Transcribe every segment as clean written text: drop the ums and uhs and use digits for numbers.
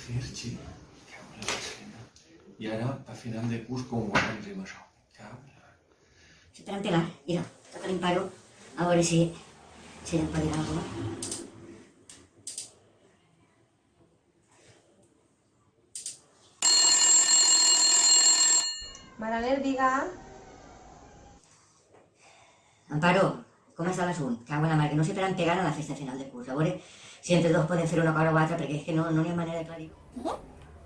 fer, xic? Cago en la Selena. I ara, a final de curs, com ho arreglem això? Cago en la... Se te l'han pegat, mira, toca limpar-ho, a veure si ella em pot dir alguna cosa. Maranel, diga. Amparo, com està l'assunt? Cago en la mar, que no se te l'han pegat a la festa final de curs. A veure si entre dos podem fer una cosa o altra, perquè és que no hi ha manera d'aclarir-ho. Què?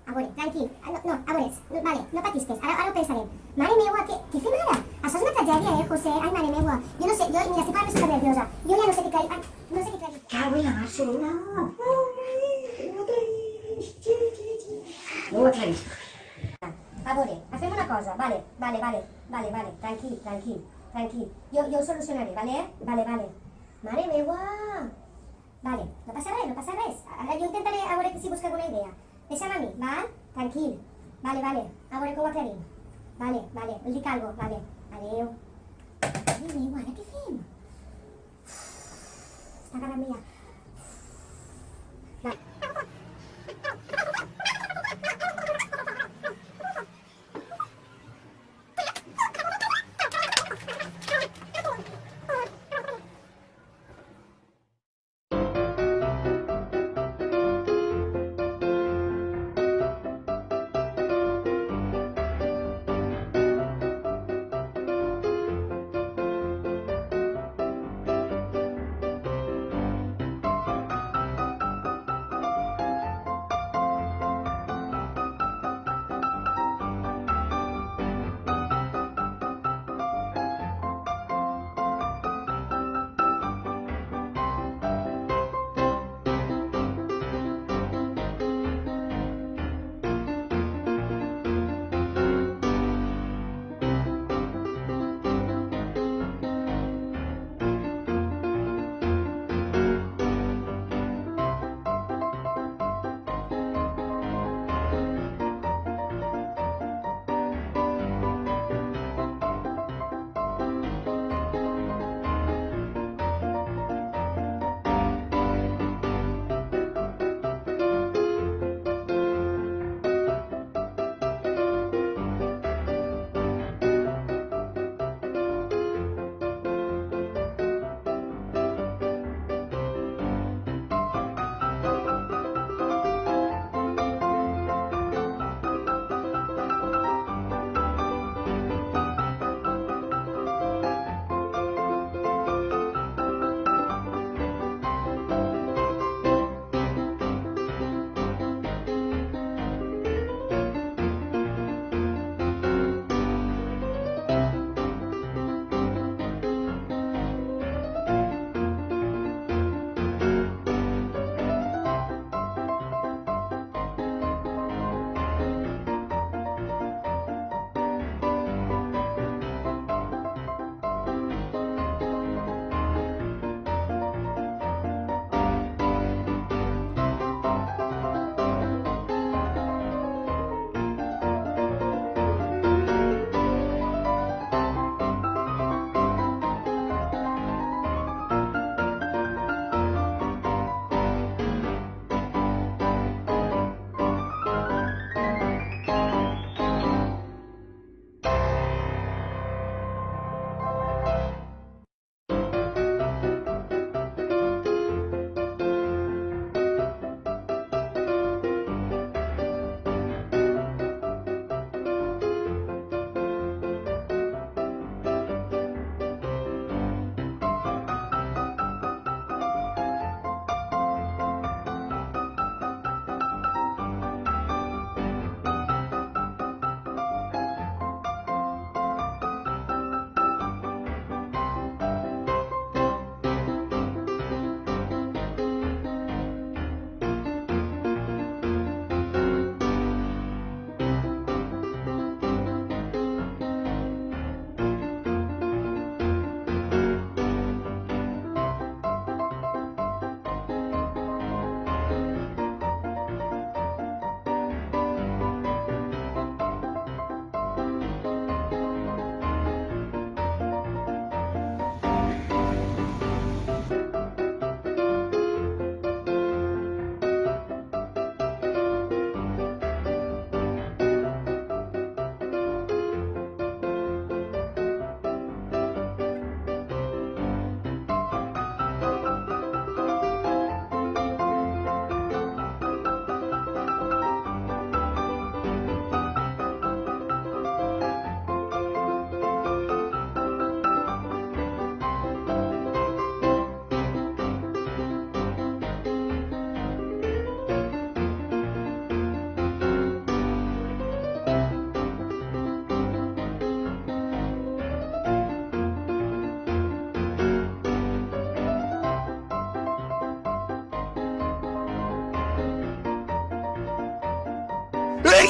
A veure, tranquil. No, a veure, vale, no patisques, ara ho pensarem. Mare meua, què fem ara? Això és una tragèdia, José? Ai, mare meua. Jo no sé, mira, estic parlant super nerviosa. Jo ja no sé què aclarir. No sé què aclarir. Cago en la mar, Selena! No ho aclaris! No ho aclaris. A veure, fem una cosa, vale, tranquil. Jo ho solucionaré, vale? Mare meua! Vale, no passa res. Ara jo intentaré a veure si busco alguna idea. Deixa'm a mi, val? Tranquil. Vale, a veure com ho aclarim. Vale, us dic algo, vale. Adeu. Mare meua, ara què fem? Està agafant ja.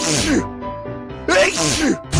Ei!